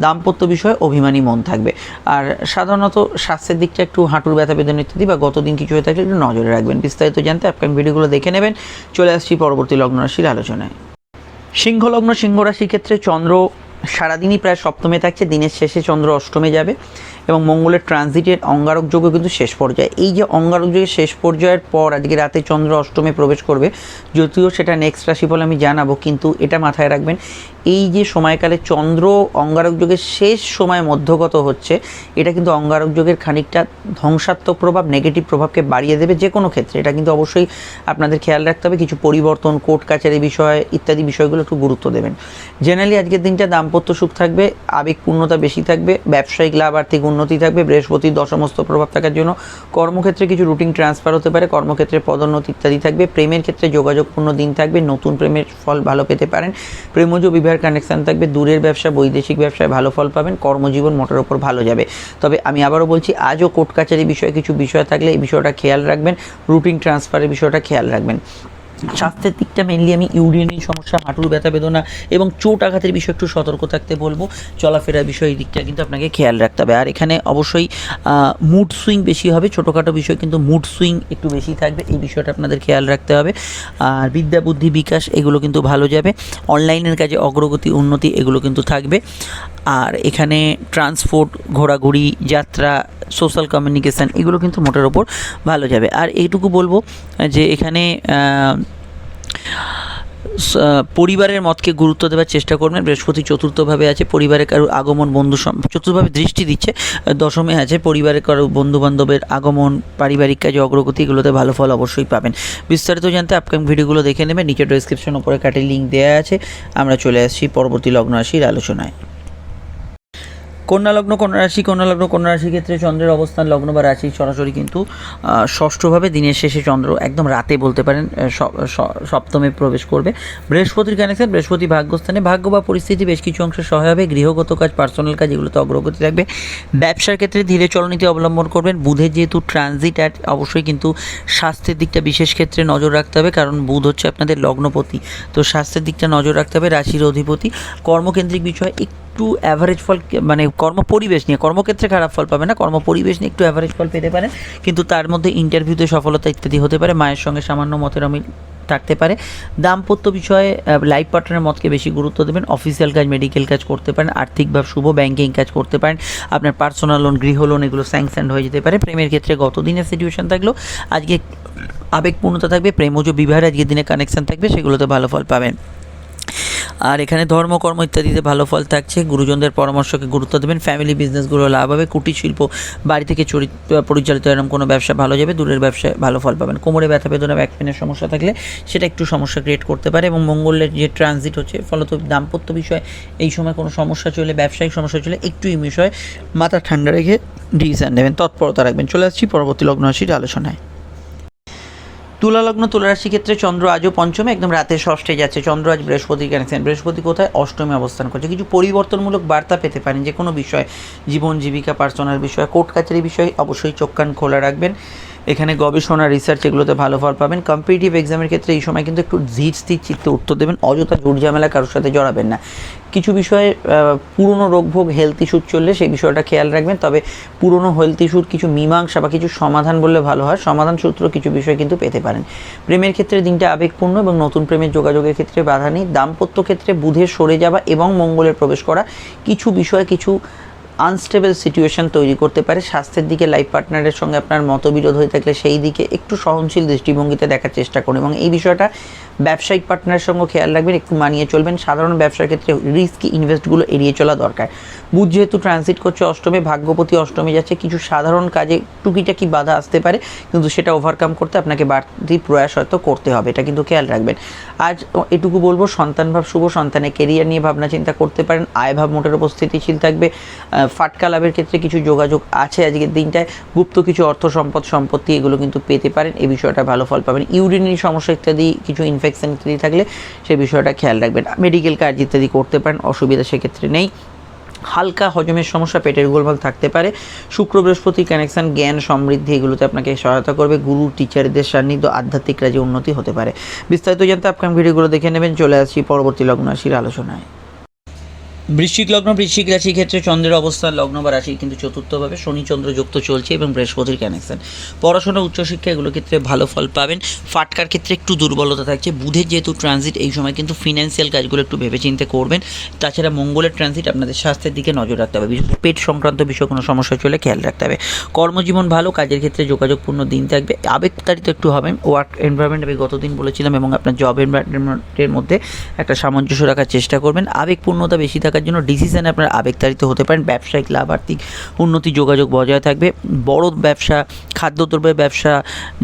দাম্পত্য বিষয়ে অভিমানী মন থাকবে। আর সাধারণত স্বাস্থ্যের দিকটা একটু হাঁটুর ব্যথা, বেদনা ইত্যাদি বা গতদিন কিছু হয়ে থাকলে একটু নজরে রাখবেন। বিস্তারিত জানতে আপকামিং ভিডিওগুলো দেখে নেবেন। চলে আসছি পরবর্তী লগ্ন রাশির আলোচনায়। সিংহ লগ্ন, সিংহ রাশির ক্ষেত্রে চন্দ্র সারাদিনই প্রায় সপ্তমে থাকছে, দিনের শেষে চন্দ্র অষ্টমে যাবে এবং মঙ্গলের ট্রানজিটের অঙ্গারক যোগও কিন্তু শেষ পর্যায়ে। এই যে অঙ্গারক যোগের শেষ পর্যায়ের পর আজকে রাতে চন্দ্র অষ্টমে প্রবেশ করবে, যদিও সেটা নেক্সট রাশিফল আমি জানাবো, কিন্তু এটা মাথায় রাখবেন, এই যে সময়কালে চন্দ্র অঙ্গারক যোগের শেষ সময় মধ্যগত হচ্ছে, এটা কিন্তু অঙ্গারক যোগের খানিকটা ধ্বংসাত্মক প্রভাব, নেগেটিভ প্রভাবকে বাড়িয়ে দেবে যে কোনো ক্ষেত্রে। এটা কিন্তু অবশ্যই আপনাদের খেয়াল রাখতে হবে। কিছু পরিবর্তন, কোর্ট কাছারি বিষয় ইত্যাদি বিষয়গুলো একটু গুরুত্ব দেবেন। জেনারেলি আজকের দিনটা দাম্পত্য সুখ থাকবে, আবেগপূর্ণতা বেশি থাকবে, ব্যবসায়িক লাভ, আর্থিক উন্নতি থাকবে। বৃহস্পতির দশমস্ত প্রভাব থাকার জন্য কর্মক্ষেত্রে কিছু রুটিন ট্রান্সফার হতে পারে, কর্মক্ষেত্রে পদোন্নতি ইত্যাদি থাকবে। প্রেমের ক্ষেত্রে যোগাযোগপূর্ণ দিন থাকবে, নতুন প্রেমের ফল ভালো পেতে পারেন। প্রেমজ বিবাহের কানেকশান থাকবে। দূরের ব্যবসা, বৈদেশিক ব্যবসায় ভালো ফল পাবেন। কর্মজীবন মোটের ওপর ভালো যাবে। তবে আমি আবারও বলছি, আজও কোর্ট কাছারি বিষয়ে কিছু বিষয় থাকলে এই বিষয়টা খেয়াল রাখবেন। রুটিন ট্রান্সফারের বিষয়টা খেয়াল রাখবেন। স্বাস্থ্যের দিকটা মেনলি আমি ইউরিনের সমস্যা, হাঁটুর ব্যথা বেদনা এবং চোট আঘাতের বিষয়ে একটু সতর্ক থাকতে বলবো। চলাফেরার বিষয়, এই দিকটা কিন্তু আপনাকে খেয়াল রাখতে হবে। আর এখানে অবশ্যই মুড সুইং বেশি হবে, ছোটোখাটো বিষয় কিন্তু মুড সুইং একটু বেশি থাকবে, এই বিষয়টা আপনাদের খেয়াল রাখতে হবে। আর বিদ্যা, বুদ্ধি, বিকাশ এগুলো কিন্তু ভালো যাবে। অনলাইনের কাজে অগ্রগতি, উন্নতি এগুলো কিন্তু থাকবে। আর এখানে ট্রান্সপোর্ট, ঘোরাঘুরি, যাত্রা, সোশ্যাল কমিউনিকেশান এগুলো কিন্তু মোটের ওপর ভালো যাবে। আর এইটুকু বলবো যে এখানে পরিবারের মতকে গুরুত্ব দেওয়ার চেষ্টা করবেন। বৃহস্পতি চতুর্থভাবে আছে, পরিবারের কারো আগমন, চতুর্থভাবে দৃষ্টি দিচ্ছে, দশমে আছে, পরিবারের কারো বন্ধুবান্ধবের আগমন, পারিবারিক কাজে অগ্রগতি এগুলোতে ভালো ফল অবশ্যই পাবেন। বিস্তারিত জানতে আপকামিং ভিডিওগুলো দেখে নেবেন, নিচে ডেসক্রিপশন উপরে কাটে লিঙ্ক দেওয়া আছে। আমরা চলে আসছি পরবর্তী লগ্ন রাশির আলোচনায়। কন্যা লগ্ন, কন্যা রাশি, কন্যা লগ্ন, কন্যা রাশির ক্ষেত্রে চন্দ্রের অবস্থান লগ্ন বা রাশি সরাসরি কিন্তু ষষ্ঠভাবে, দিনের শেষে চন্দ্র একদম রাতে বলতে পারেন সপ্তমে প্রবেশ করবে। বৃহস্পতির কানেকশন, বৃহস্পতি ভাগ্যস্থানে, ভাগ্য বা পরিস্থিতি বেশ কিছু অংশে সহায় হবে। গৃহগত কাজ, পার্সোনাল কাজ এগুলোতে অগ্রগতি থাকবে। ব্যবসার ক্ষেত্রে ধীরে চলনীতি অবলম্বন করবেন। বুধের যেহেতু ট্রানজিট, অবশ্যই কিন্তু স্বাস্থ্যের দিকটা বিশেষ ক্ষেত্রে নজর রাখতে হবে, কারণ বুধ হচ্ছে আপনাদের লগ্নপতি, তো স্বাস্থ্যের দিকটা নজর রাখতে হবে। রাশির অধিপতি। কর্মকেন্দ্রিক বিষয় একটু অ্যাভারেজ ফল, মানে কর্ম পরিবেশ নিয়ে, কর্মক্ষেত্রে খারাপ ফল পাবে না, কর্ম পরিবেশ নিয়ে একটু অ্যাভারেজ ফল পেতে পারেন, কিন্তু তার মধ্যে ইন্টারভিউতে সফলতা ইত্যাদি হতে পারে। মায়ের সঙ্গে সামান্য মতের অমিল থাকতে পারে। দাম্পত্য বিষয়ে লাইফ পার্টনারের মতকে বেশি গুরুত্ব দেবেন। অফিসিয়াল কাজ, মেডিকেল কাজ করতে পারেন। আর্থিকভাবে শুভ, ব্যাংকিং কাজ করতে পারেন। আপনার পার্সোনাল লোন, গৃহ লোন এগুলো স্যাংশন হয়ে যেতে পারে। প্রেমের ক্ষেত্রে গত দিনের সিচুয়েশন থাকলেও আজকে আবেগপূর্ণতা থাকবে। প্রেমজ বিবাহের আজকের দিনে কানেকশন থাকবে, সেগুলোতে ভালো ফল পাবেন। আর এখানে ধর্মকর্ম ইত্যাদিতে ভালো ফল থাকছে। গুরুজনদের পরামর্শকে গুরুত্ব দেবেন। ফ্যামিলি বিজনেসগুলো লাভ হবে। কুটির শিল্প, বাড়ি থেকে পরিচালিত এরকম কোনো ব্যবসা ভালো যাবে। দূরের ব্যবসায় ভালো ফল পাবেন। কোমরে ব্যথা বেদনা, ব্যাক পেনের সমস্যা থাকলে সেটা একটু সমস্যা ক্রিয়েট করতে পারে। এবং মঙ্গলের যে ট্রানজিট হচ্ছে, ফলত দাম্পত্য বিষয়ে এই সময় কোনো সমস্যা চলে, ব্যবসায়িক সমস্যা চলে, একটু এই বিষয়ে মাথা ঠান্ডা রেখে ডিসিশন নেবেন, তৎপরতা রাখবেন। চলে আসছি পরবর্তী লগ্ন রাশির আলোচনায়। তুলা লগ্ন, তুলা রাশি ক্ষেত্রে চন্দ্র আজও পঞ্চমে, একদম রাতে ষষ্ঠে যাচ্ছে। চন্দ্র আজ বৃহস্পতির কানেকশন। বৃহস্পতি কোথায়? অষ্টমে অবস্থান করছে। কিছু পরিবর্তনমূলক বার্তা পেতে পারেন যে কোনো বিষয়ে, জীবন জীবিকা, পার্সোনাল বিষয়, কোর্ট কাছারি বিষয়ে অবশ্যই চোখ কান খোলা রাখবেন। এখানে গবেষণা, রিসার্চ এগুলোতে ভালো ফল পাবেন। কম্পিটিটিভ এক্সামের ক্ষেত্রে এই সময় কিন্তু একটু ধীর স্থির চিত্তে উত্তর দেবেন, অযথা ঝুট ঝামেলা কারোর সাথে জড়াবেন না। কিছু বিষয়ে পুরনো রোগভোগ, হেলথ ইস্যুর চললে সেই বিষয়টা খেয়াল রাখবেন। তবে পুরনো হেলথ ইস্যুর কিছু মীমাংসা বা কিছু সমাধান বললে ভালো হয়, সমাধান সূত্র কিছু বিষয় কিন্তু পেতে পারেন। প্রেমের ক্ষেত্রে দিনটা আবেগপূর্ণ এবং নতুন প্রেমের যোগাযোগের ক্ষেত্রে বাধা নেই। দাম্পত্য ক্ষেত্রে বুধের সরে যাওয়া এবং মঙ্গলের প্রবেশ করা কিছু বিষয়ে কিছু আনস্টেবল সিচুয়েশন তৈরি করতে পারে। স্বাস্থ্যের দিকে লাইফ পার্টনারের সঙ্গে আপনার মতবিরোধ হয়ে থাকলে সেই দিকে একটু সহনশীল দৃষ্টিভঙ্গিতে দেখার চেষ্টা করুন। এবং এই বিষয়টা ব্যবসায়িক পার্টনারের সঙ্গে খেয়াল রাখবেন, একটু মানিয়ে চলবেন। সাধারণ ব্যবসার ক্ষেত্রে রিস্কি ইনভেস্টগুলো এড়িয়ে চলা দরকার। বুধ যেহেতু ট্রানজিট করছে অষ্টমে, ভাগ্যপতি অষ্টমে যাচ্ছে, কিছু সাধারণ কাজে টুকিটাকি বাধা আসতে পারে, কিন্তু সেটা ওভারকাম করতে আপনাকে বাড়তি প্রয়াস হয়তো করতে হবে, এটা কিন্তু খেয়াল রাখবেন। আজ এটুকু বলবো, সন্তানভাব শুভ, সন্তানের কেরিয়ার নিয়ে ভাবনা চিন্তা করতে পারেন। আয়ভাব মোটের উপর স্থিতিশীল থাকবে। ফাটকা লাভের ক্ষেত্রে কিছু যোগাযোগ আছে আজকের দিনটায়। গুপ্ত কিছু অর্থ সম্পদ, সম্পত্তি এগুলো কিন্তু পেতে পারেন, এই বিষয়টা ভালো ফল পাবেন। ইউরিনারি সমস্যা ইত্যাদি, কিছু ইনফেকশন ইত্যাদি থাকলে সেই বিষয়টা খেয়াল রাখবেন। মেডিকেল কাজ ইত্যাদি করতে পারেন, অসুবিধা সেক্ষেত্রে নেই। হালকা হজমের সমস্যা, পেটের গোলমাল থাকতে পারে। শুক্র বৃহস্পতি কানেকশন, জ্ঞান সমৃদ্ধি এগুলোতে আপনাকে সহায়তা করবে। গুরু টিচারদের সান্নিধ্য, আধ্যাত্মিক কাজে উন্নতি হতে পারে। বিস্তারিত জানতে আপকামিং ভিডিওগুলো দেখে নেবেন। চলে আসছি পরবর্তী লগ্ন রাশির আলোচনায়। বৃশ্চিক লগ্ন, বৃশ্চিক রাশির ক্ষেত্রে চন্দ্রের অবস্থান লগ্ন বা রাশি কিন্তু চতুর্থভাবে, শনি চন্দ্র যুক্ত চলছে এবং বৃহস্পতির কানেকশন। পড়াশোনা, উচ্চশিক্ষা এগুলোর ক্ষেত্রে ভালো ফল পাবেন। ফাটকার ক্ষেত্রে একটু দুর্বলতা থাকছে। বুধের যেহেতু ট্রানজিট, এই সময় কিন্তু ফিনান্সিয়াল কাজগুলো একটু ভেবেচিন্তে করবেন। তাছাড়া মঙ্গলের ট্রানজিট, আপনাদের স্বাস্থ্যের দিকে নজর রাখতে হবে, বিশেষ করে পেট সংক্রান্ত বিষয়ে কোনো সমস্যা চলে খেয়াল রাখতে হবে। কর্মজীবন ভালো, কাজের ক্ষেত্রে যোগাযোগপূর্ণ দিন থাকবে। আবেগতাড়িত একটু হবেন। ওয়ার্ক এনভায়রনমেন্ট আমি গতদিন বলেছিলাম, এবং আপনার জব এনভায়রনমেন্টের মধ্যে একটা সামঞ্জস্য রাখার চেষ্টা করবেন। আবেগপূর্ণতা বেশি থাকার জন্য ডিসিশনে আপনার আবেগতাড়িত হতে পারেন। ব্যবসায়িক লাভ, আর্থিক উন্নতি, যোগাযোগ বজায় থাকবে। বড় ব্যবসা, খাদ্যদ্রব্যের ব্যবসা,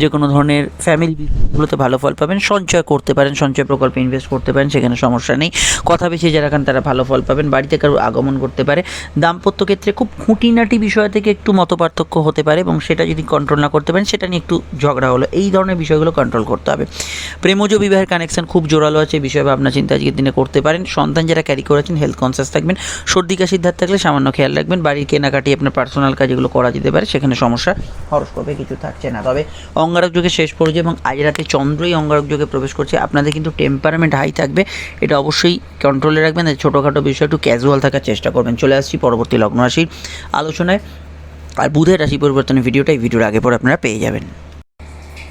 যে কোনো ধরনের ফ্যামিলি বিজনেসগুলোতে ভালো ফল পাবেন। সঞ্চয় করতে পারেন, সঞ্চয় প্রকল্পে ইনভেস্ট করতে পারেন, সেখানে সমস্যা নেই। কথা বেশি যারা খান তারা ভালো ফল পাবেন। বাড়িতে কারো আগমন করতে পারে। দাম্পত্য ক্ষেত্রে খুব খুঁটিনাটি বিষয় থেকে একটু মতপার্থক্য হতে পারে, এবং সেটা যদি কন্ট্রোল না করতে পারেন সেটা নিয়ে একটু ঝগড়া হলো, এই ধরনের বিষয়গুলো কন্ট্রোল করতে হবে। প্রেমজ বিবাহের কানেকশন খুব জোরালো আছে, এই বিষয়ে ভাবনা চিন্তা আজকের দিনে করতে পারেন। সন্তান যারা ক্যারি করেছেন হেলথ কনসিয়াস থাকবেন। সর্দি কাশির ধার থাকলে সামান্য খেয়াল রাখবেন। বাড়ির কেনাকাটি, আপনার পার্সোনাল কাজ এগুলো করা যেতে পারে, সেখানে সমস্যা হরস্কোপে কিছু থাকছে না। তবে অঙ্গারক যোগে শেষ পর্যায়ে এবং আজ রাতে চন্দ্রই অঙ্গারক যোগে প্রবেশ করছে। আপনাদের কিন্তু টেম্পারামেন্ট হাই থাকবে, এটা অবশ্যই কন্ট্রোলে রাখবেন। ছোটোখাটো বিষয় একটু ক্যাজুয়াল থাকার চেষ্টা করবেন। চলে আসছি পরবর্তী লগ্ন রাশির আলোচনায়। আর বুধের রাশি পরিবর্তনের ভিডিওটা এই ভিডিওর আগে পরে আপনারা পেয়ে যাবেন।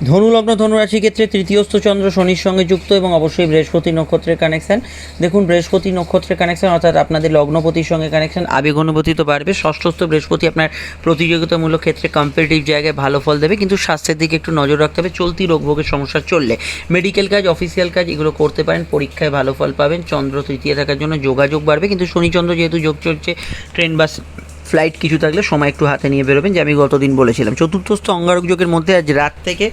ধনুলগ্ন, ধনুরাশির ক্ষেত্রে তৃতীয়স্থ চন্দ্র শনির সঙ্গে যুক্ত এবং অবশ্যই বৃহস্পতি নক্ষত্রের কানেকশান। দেখুন, বৃহস্পতি নক্ষত্রের কানেকশান অর্থাৎ আপনাদের লগ্নপতির সঙ্গে কানেকশান, আবেগ অনুভূতি তো বাড়বে। ষষ্ঠস্থ বৃহস্পতি আপনার প্রতিযোগিতামূলক ক্ষেত্রে কম্পিটিটিভ জায়গায় ভালো ফল দেবে, কিন্তু স্বাস্থ্যের দিকে একটু নজর রাখতে হবে। চলতি রোগভোগের সমস্যা চললে মেডিকেল কাজ, অফিসিয়াল কাজ এগুলো করতে পারেন। পরীক্ষায় ভালো ফল পাবেন। চন্দ্র তৃতীয় থাকার জন্য যোগাযোগ বাড়বে, কিন্তু শনি চন্দ্র যেহেতু যোগ চলছে, ট্রেন বাস ফ্লাইট কিছু থাকলে সময় একটু হাতে নিয়ে বেরোবেন, যে আমি গতদিন বলেছিলাম। চতুর্থস্থ অঙ্গারক যোগের মধ্যে আজ রাত থেকে,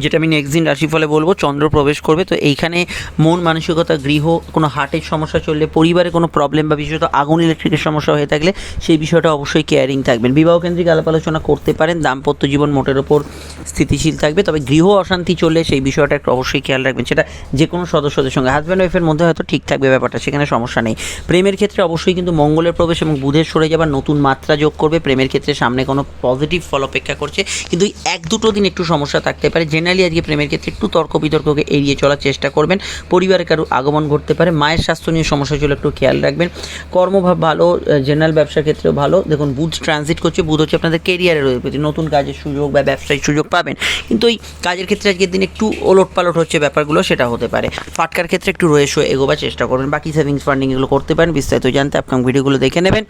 যেটা আমি নেক্সট দিন রাশিফলে বলবো, চন্দ্র প্রবেশ করবে। তো এইখানে মন মানসিকতা, গৃহ, কোনো হার্টের সমস্যা চললে, পরিবারে কোনো প্রবলেম বা বিশেষত আগুন ইলেকট্রিকের সমস্যা হয়ে থাকলে সেই বিষয়টা অবশ্যই কেয়ারিং থাকবেন। বিবাহকেন্দ্রিক আলাপ আলোচনা করতে পারেন। দাম্পত্য জীবন মোটের ওপর স্থিতিশীল থাকবে। তবে গৃহ অশান্তি চললে সেই বিষয়টা একটু অবশ্যই খেয়াল রাখবেন, সেটা যে কোনো সদস্যদের সঙ্গে, হাজব্যান্ড ওয়াইফের মধ্যে হয়তো ঠিক থাকবে ব্যাপারটা, সেখানে সমস্যা নেই। প্রেমের ক্ষেত্রে অবশ্যই কিন্তু মঙ্গলের প্রবেশ এবং বুধের সরে যাবার নতুন মাত্রা যোগ করবে। প্রেমের ক্ষেত্রে সামনে কোনো পজিটিভ ফল অপেক্ষা করছে, কিন্তু এক দুটো দিন একটু সমস্যা থাকতে পারে। জেনারেলি আজকে প্রেমের ক্ষেত্রে একটু তর্ক বিতর্ককে এড়িয়ে চলার চেষ্টা করবেন। পরিবারে কারো আগমন ঘটতে পারে। মায়ের স্বাস্থ্য নিয়ে সমস্যা চলে একটু খেয়াল রাখবেন। কর্মভাব ভালো, জেনারেল ব্যবসার ক্ষেত্রেও ভালো। দেখুন, বুধ ট্রানজিট করছে, বুধ হচ্ছে আপনাদের কেরিয়ারের প্রতি, নতুন কাজের সুযোগ বা ব্যবসায়িক সুযোগ পাবেন, কিন্তু এই কাজের ক্ষেত্রে আজকের দিন একটু ওলট পালট হচ্ছে ব্যাপারগুলো, সেটা হতে পারে। ফাটকার ক্ষেত্রে একটু রয়ে এগোবার চেষ্টা করবেন। বাকি সেভিংস ফান্ডিং এগুলো করতে পারেন। বিস্তারিত জানতে আপনার ভিডিওগুলো দেখে নেবেন।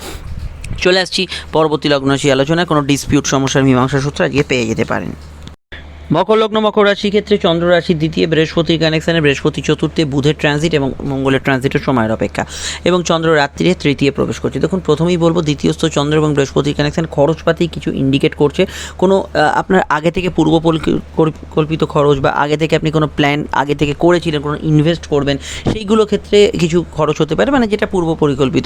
চলে আসছি পরবর্তী লগ্ন রাশি আলোচনায়। কোনো ডিসপিউট, সমস্যার মীমাংসা সূত্র আজকে পেয়ে যেতে পারেন। মকর লগ্ন মকর রাশির ক্ষেত্রে চন্দ্র রাশির দ্বিতীয়, বৃহস্পতির কানেকশানে বৃহস্পতি চতুর্থে, বুধের ট্রানজিট এবং মঙ্গলের ট্রানজিটের সময়ের অপেক্ষা, এবং চন্দ্র রাত্রিরে তৃতীয় প্রবেশ করছে। দেখুন, প্রথমেই বলবো দ্বিতীয়স্থ চন্দ্র এবং বৃহস্পতির কানেকশান খরচপাতি কিছু ইন্ডিকেট করছে। কোনো আপনার আগে থেকে কল্পিত খরচ বা আগে থেকে আপনি কোনো প্ল্যান আগে থেকে করেছিলেন, কোনো ইনভেস্ট করবেন, সেইগুলো ক্ষেত্রে কিছু খরচ হতে পারে, মানে যেটা পূর্ব পরিকল্পিত।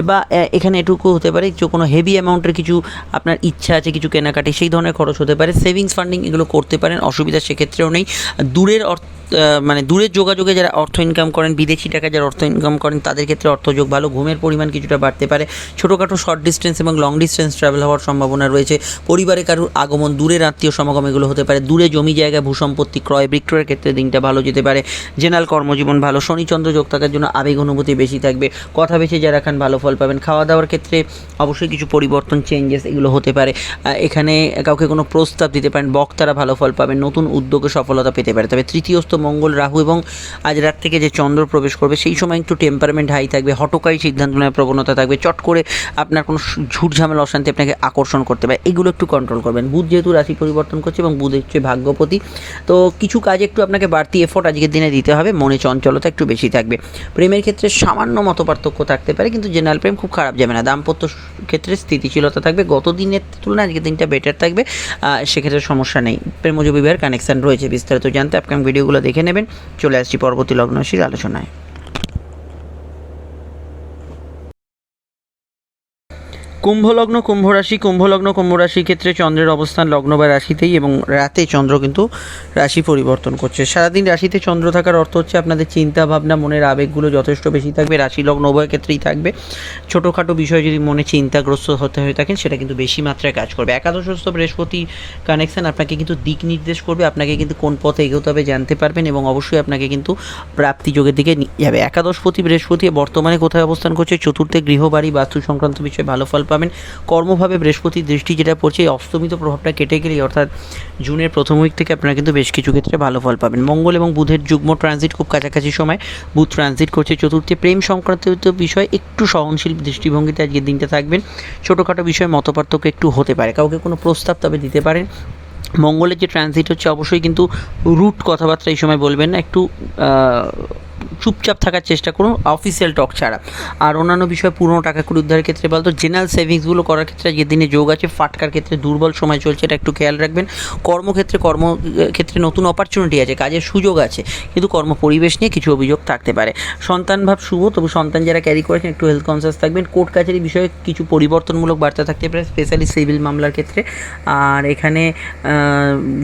বা এখানে এটুকু হতে পারে যে কোনো হেভি অ্যামাউন্টের কিছু আপনার ইচ্ছা আছে, কিছু কেনাকাটি, সেই ধরনের খরচ হতে পারে। সেভিংস ফান্ডিং এগুলো করতে পারেন, অসুবিধা সেক্ষেত্রেও নেই। দূরের যোগাযোগে যারা অর্থ ইনকাম করেন, বিদেশি টাকা যারা অর্থ ইনকাম করেন, তাদের ক্ষেত্রে অর্থযোগ ভালো। ঘুমের পরিমাণ কিছুটা বাড়তে পারে। ছোটোখাটো শর্ট ডিস্টেন্স এবং লং ডিস্টেন্স ট্রাভেল হওয়ার সম্ভাবনা রয়েছে। পরিবারে কারোর আগমন, দূরের আত্মীয় সমাগম এগুলো হতে পারে। দূরে জমি জায়গা ভূসম্পত্তি ক্রয় বিক্রয়ের ক্ষেত্রে দিনটা ভালো যেতে পারে। জেনারেল কর্মজীবন ভালো। শনিচন্দ্র যোগ থাকার জন্য আবেগ অনুভূতি বেশি থাকবে। কথা বেছে যারা খান ভালো ফল পাবেন। খাওয়া দাওয়ার ক্ষেত্রে অবশ্যই কিছু পরিবর্তন, চেঞ্জেস এগুলো হতে পারে। এখানে কাউকে কোনো প্রস্তাব দিতে পারেন, বক্তারা ভালো ফল পাবেন। নতুন উদ্যোগে সফলতা পেতে পারে। তবে তৃতীয়স্থ মঙ্গল রাহু এবং আজ রাত থেকে যে চন্দ্র প্রবেশ করবে, সেই সময় একটু টেম্পারমেন্ট হাই থাকবে। হঠকারী সিদ্ধান্ত নেওয়ার প্রবণতা থাকবে। চট করে আপনার কোনো ঝুট ঝামেলা অশান্তি আপনাকে আকর্ষণ করতে পারে, এগুলো একটু কন্ট্রোল করবেন। বুধ যেহেতু রাশি পরিবর্তন করছে এবং বুধ হচ্ছে ভাগ্যপতি, তো কিছু কাজে একটু আপনাকে বাড়তি এফোর্ট আজকের দিনে দিতে হবে। মনে চঞ্চলতা একটু বেশি থাকবে। প্রেমের ক্ষেত্রে সামান্য মতপার্থক্য থাকতে পারে, কিন্তু জেনারেল প্রেম খুব খারাপ যাবে না। দাম্পত্য ক্ষেত্রে স্থিতিশীলতা থাকবে। গত দিনের তুলনায় আজকের দিনটা বেটার থাকবে, সেক্ষেত্রে সমস্যা নেই। প্রেমজ বিবাহের কানেকশান রয়েছে। বিস্তারিত জানতে আপকামিং ভিডিওগুলো দেখে নেবেন। চলে আসছি পরবর্তী লগ্ন রাশির আলোচনায়। কুম্ভলগ্ন কুম্ভ রাশির ক্ষেত্রে চন্দ্রের অবস্থান লগ্ন বা রাশিতেই, এবং রাতে চন্দ্র কিন্তু রাশি পরিবর্তন করছে। সারাদিন রাশিতে চন্দ্র থাকার অর্থ হচ্ছে আপনাদের চিন্তা ভাবনা, মনের আবেগগুলো যথেষ্ট বেশি থাকবে। রাশি লগ্ন উভয় ক্ষেত্রেই থাকবে। ছোটোখাটো বিষয় যদি মনে চিন্তাগ্রস্ত হতে হয়ে থাকেন, সেটা কিন্তু বেশি মাত্রায় কাজ করবে। একাদশস্থ বৃহস্পতি কানেকশান আপনাকে কিন্তু দিক নির্দেশ করবে। আপনাকে কিন্তু কোন পথে এগোতে হবে জানতে পারবেন, এবং অবশ্যই আপনাকে কিন্তু প্রাপ্তি যোগের দিকে নিয়ে যাবে। একাদশপতি বৃহস্পতি বর্তমানে কোথায় অবস্থান করছে? চতুর্থে, গৃহবাড়ি বাস্তু সংক্রান্ত বিষয়ে ভালো ফল পাবেন। কর্মভাবে বৃহস্পতির দৃষ্টি যেটা পড়ছে, এই অস্তমিত প্রভাবটা কেটে গেলেই, অর্থাৎ জুনের প্রথম উইক থেকে আপনারা কিন্তু বেশ কিছু ক্ষেত্রে ভালো ফল পাবেন। মঙ্গল এবং বুধের যুগ্ম ট্রানজিট খুব কাছাকাছি সময়। বুধ ট্রানজিট করছে চতুর্থে। প্রেম সংক্রান্ত বিষয় একটু সহনশীল দৃষ্টিভঙ্গিতে আজকের দিনটা থাকবেন। ছোটোখাটো বিষয়ে মতপার্থক্য একটু হতে পারে। কাউকে কোনো প্রস্তাব তবে দিতে পারেন। মঙ্গলের যে ট্রানজিট হচ্ছে, অবশ্যই কিন্তু রুট কথাবার্তা এই সময় বলবেন না। একটু চুপচাপ থাকার চেষ্টা করুন, অফিসিয়াল টক ছাড়া। আর অন্যান্য বিষয়, পুরনো টাকা কড়ি উদ্ধারের ক্ষেত্রে বলতো জেনারেল সেভিংসগুলো করার ক্ষেত্রে যে দিনে যোগ আছে। ফাটকার ক্ষেত্রে দুর্বল সময় চলছে, এটা একটু খেয়াল রাখবেন। কর্মক্ষেত্রে নতুন অপরচুনিটি আছে, কাজের সুযোগ আছে, কিন্তু কর্ম পরিবেশ নিয়ে কিছু অভিযোগ থাকতে পারে। সন্তান ভাব শুভ, তবু সন্তান যারা ক্যারি করেছেন একটু হেলথ কনসিয়াস থাকবেন। কোর্ট কাছারি বিষয়ে কিছু পরিবর্তনমূলক বার্তা থাকতে পারে, স্পেশালি সিভিল মামলার ক্ষেত্রে। আর এখানে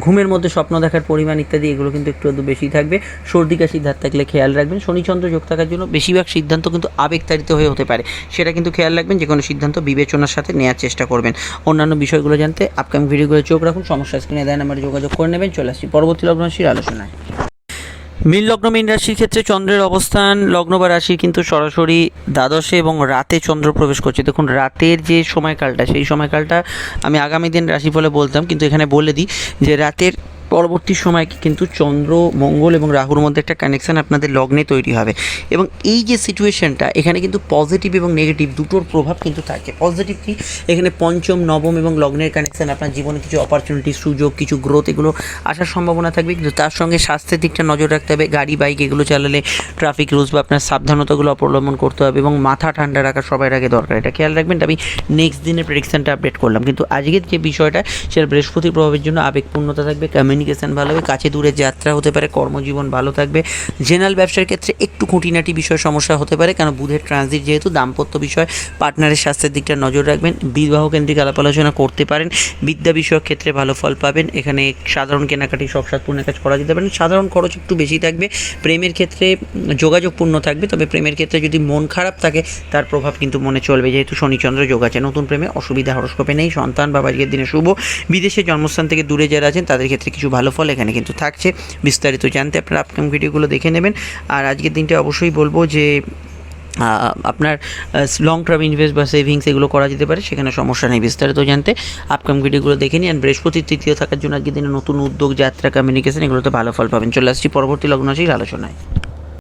ঘুমের মধ্যে স্বপ্ন দেখার পরিমাণ ইত্যাদি এগুলো কিন্তু একটু বেশি থাকবে। সর্দি কাশির ধার থাকলে খেয়াল রাখবেন। শনিচন্দ্র যোগ থাকার জন্য বেশিরভাগ সিদ্ধান্ত কিন্তু আবেগতাড়িত হয়ে হতে পারে, সেটা কিন্তু খেয়াল রাখবেন। যে কোনো সিদ্ধান্ত বিবেচনার সাথে নেওয়ার চেষ্টা করবেন। অন্যান্য বিষয়গুলো জানতে আপকামিং ভিডিওগুলো চোখ রাখুন। সমস্যা স্ক্রিনে দেয় নাম্বারে যোগাযোগ করে নেবেন। চলে আসছি পরবর্তী লগ্ন রাশির আলোচনায়। মীন লগ্ন মীন রাশির ক্ষেত্রে চন্দ্রের অবস্থান লগ্ন বা রাশির কিন্তু সরাসরি দ্বাদশে, এবং রাতে চন্দ্র প্রবেশ করছে। দেখুন, রাতের যে সময়কালটা, সেই সময়কালটা আমি আগামী দিন রাশিফলে বলতাম, কিন্তু এখানে বলে দিই যে রাতের পরবর্তী সময় কিন্তু চন্দ্র, মঙ্গল এবং রাহুর মধ্যে একটা কানেকশান আপনাদের লগ্নে তৈরি হবে। এবং এই যে সিচুয়েশনটা, এখানে কিন্তু পজিটিভ এবং নেগেটিভ দুটোর প্রভাব কিন্তু থাকে। পজিটিভ কি, এখানে পঞ্চম, নবম এবং লগ্নের কানেকশান, আপনার জীবনে কিছু অপরচুনিটি, সুযোগ, কিছু গ্রোথ এগুলো আসার সম্ভাবনা থাকবে। কিন্তু তার সঙ্গে স্বাস্থ্যের দিকটা নজর রাখতে হবে। গাড়ি বাইক এগুলো চালালে ট্রাফিক রুলস বা আপনার সাবধানতাগুলো অবলম্বন করতে হবে, এবং মাথা ঠান্ডা রাখা সবার আগে দরকার, এটা খেয়াল রাখবেন। আমি নেক্সট দিনের প্রেডিকশানটা আপডেট করলাম, কিন্তু আজকের যে বিষয়টা, সেটা বৃহস্পতির প্রভাবের জন্য আবেগপূর্ণতা থাকবে, কমিউনিকেশন ভালো হবে, কাছে দূরে যাত্রা হতে পারে, কর্মজীবন ভালো থাকবে। জেনারেল ব্যবসার ক্ষেত্রে একটু খুঁটিনাটি বিষয় সমস্যা হতে পারে, কারণ বুধের ট্রানজিট যেহেতু। দাম্পত্য বিষয়, পার্টনারের স্বাস্থ্যের দিকটা নজর রাখবেন। বিবাহ কেন্দ্রিক আলাপ আলোচনা করতে পারেন। বিদ্যা বিষয়ক ক্ষেত্রে ভালো ফল পাবেন। এখানে সাধারণ কেনাকাটি, শখ সাধপূর্ণের কাজ করা যেতে পারে। সাধারণ খরচ একটু বেশি থাকবে। প্রেমের ক্ষেত্রে যোগাযোগপূর্ণ থাকবে, তবে প্রেমের ক্ষেত্রে যদি মন খারাপ থাকে, তার প্রভাব কিন্তু মনে চলবে, যেহেতু শনিচন্দ্র যোগ আছে। নতুন প্রেমে অসুবিধা হরস্কোপে নেই। সন্তান বা আজকের দিনে শুভ। বিদেশে জন্মস্থান থেকে দূরে যারা আছেন, তাদের ক্ষেত্রে কিছু ভালো ফল এখানে কিন্তু থাকছে। বিস্তারিত জানতে আপনারা আপকামিং ভিডিওগুলো দেখে নেবেন। আর আজকের দিনটা অবশ্যই বলবো যে আপনার লং টার্ম ইনভেস্ট বা সেভিংস এগুলো করা যেতে পারে, সেখানে সমস্যা নেই। বিস্তারিত জানতে আপকামিং ভিডিওগুলো দেখে নিন। বৃহস্পতির তৃতীয় থাকার জন্য আজকের দিনে নতুন উদ্যোগ, যাত্রা, কমিউনিকেশন এগুলোতে ভালো ফল পাবেন। চলে আসছি পরবর্তী লগ্ন রাশির আলোচনায়।